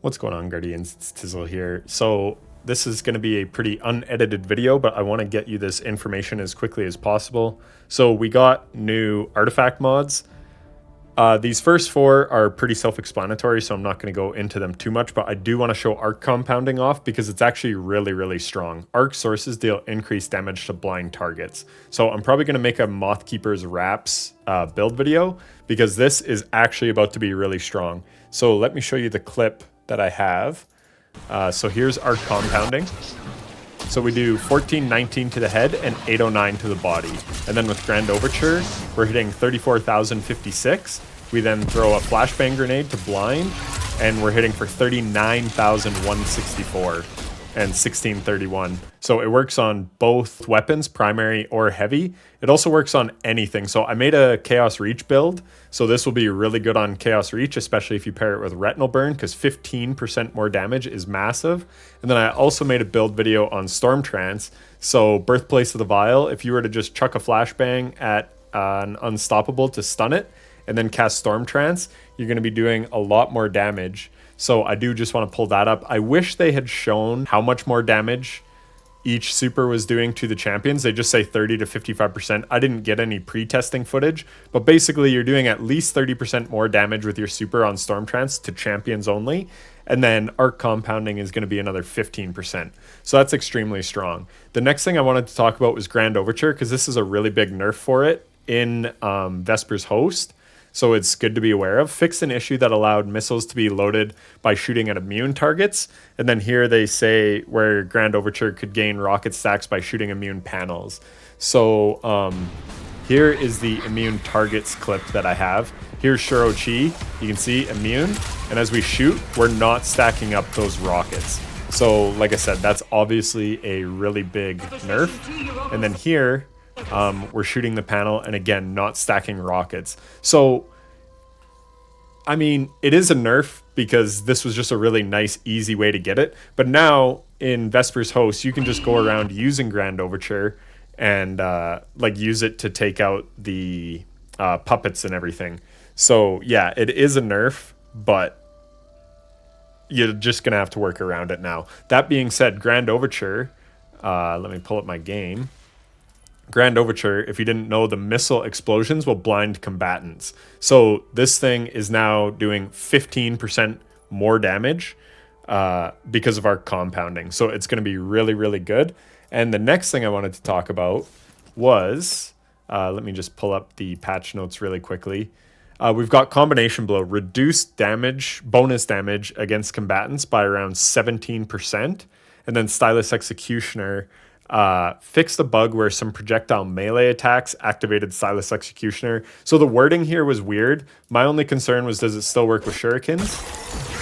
What's going on, Guardians? It's Tizzle here. So this is going to be a pretty unedited video, but I want to get you this information as quickly as possible. So we got new artifact mods. These first four are pretty self-explanatory, so I'm not going to go into them too much, but I do want to show arc compounding off because it's actually really, really strong. Arc sources deal increased damage to blind targets. So I'm probably going to make a Mothkeeper's Wraps build video because this is actually about to be really strong. So let me show you the clip that I have. So here's arc compounding. So we do 1419 to the head and 809 to the body. And then with Grand Overture, we're hitting 34,056. We then throw a flashbang grenade to blind, and we're hitting for 39,164 and 1631. So it works on both weapons, primary or heavy. It also works on anything. So I made a Chaos Reach build. So this will be really good on Chaos Reach, especially if you pair it with Retinal Burn, because 15% more damage is massive. And then I also made a build video on Storm Trance. So Birthplace of the Vile, if you were to just chuck a flashbang at an Unstoppable to stun it, and then cast Storm Trance, you're going to be doing a lot more damage. So I do just want to pull that up. I wish they had shown how much more damage each super was doing to the champions. They just say 30 to 55%. I didn't get any pre-testing footage, but basically you're doing at least 30% more damage with your super on Storm Trance to champions only. And then arc compounding is going to be another 15%. So that's extremely strong. The next thing I wanted to talk about was Grand Overture, because this is a really big nerf for it in Vesper's Host. So it's good to be aware of. Fixed an issue that allowed missiles to be loaded by shooting at immune targets. And then here they say where Grand Overture could gain rocket stacks by shooting immune panels. So here is the immune targets clip that I have. Here's Shuro-Chi. You can see immune. And as we shoot, we're not stacking up those rockets. So like I said, that's obviously a really big nerf. And then here, we're shooting the panel and again not stacking rockets. So I mean, it is a nerf because this was just a really nice easy way to get it, but now in Vesper's Host you can just go around using Grand Overture and like use it to take out the puppets and everything. So yeah, it is a nerf, but you're just gonna have to work around it now. That being said, Grand Overture, let me pull up my game. Grand Overture, if you didn't know, the missile explosions will blind combatants. So this thing is now doing 15% more damage because of our compounding. So it's going to be really, really good. And the next thing I wanted to talk about was, let me just pull up the patch notes really quickly. We've got Combination Blow, reduced damage, bonus damage against combatants by around 17%. And then Stylus Executioner, fixed a bug where some projectile melee attacks activated Stylus Executioner. So the wording here was weird. My only concern was, does it still work with shurikens?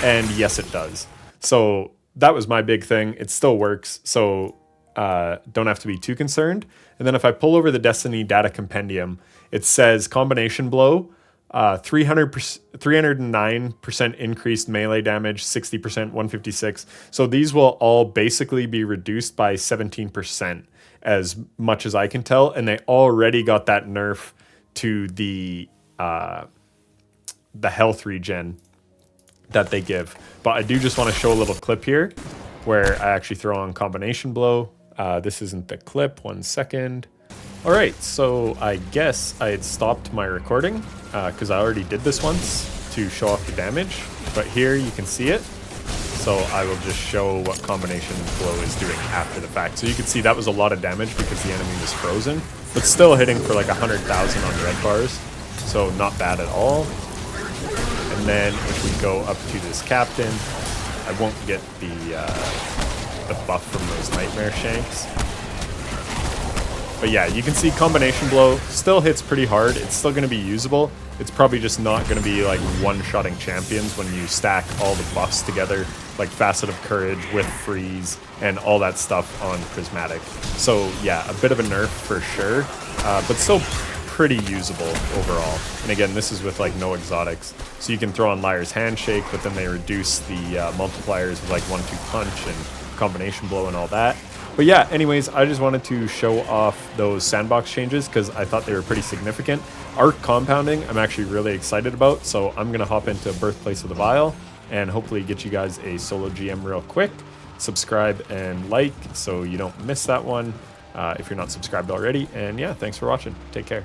And yes, it does. So that was my big thing. It still works. So don't have to be too concerned. And then if I pull over the Destiny data compendium, it says Combination Blow, 309% increased melee damage, 60%, 156. So these will all basically be reduced by 17% as much as I can tell. And they already got that nerf to the health regen that they give. But I do just want to show a little clip here where I actually throw on Combination Blow. This isn't the clip, 1 second. All right, so I guess I had stopped my recording because I already did this once to show off the damage, but here you can see it. So I will just show what Combination Blow is doing after the fact. So you can see that was a lot of damage because the enemy was frozen, but still hitting for like 100,000 on red bars. So not bad at all. And then if we go up to this captain, I won't get the buff from those Nightmare Shanks. But yeah, you can see Combination Blow still hits pretty hard. It's still going to be usable. It's probably just not going to be like one-shotting champions when you stack all the buffs together, like Facet of Courage with Freeze and all that stuff on Prismatic. So yeah, a bit of a nerf for sure, but still pretty usable overall. And again, this is with like no exotics. So you can throw on Liar's Handshake, but then they reduce the multipliers with like 1-2 punch and Combination Blow and all that. But yeah, anyways, I just wanted to show off those sandbox changes because I thought they were pretty significant. Arc compounding, I'm actually really excited about, so I'm going to hop into Birthplace of the Vile. and hopefully get you guys a solo GM real quick. Subscribe and like so you don't miss that one if you're not subscribed already. And yeah, thanks for watching. Take care.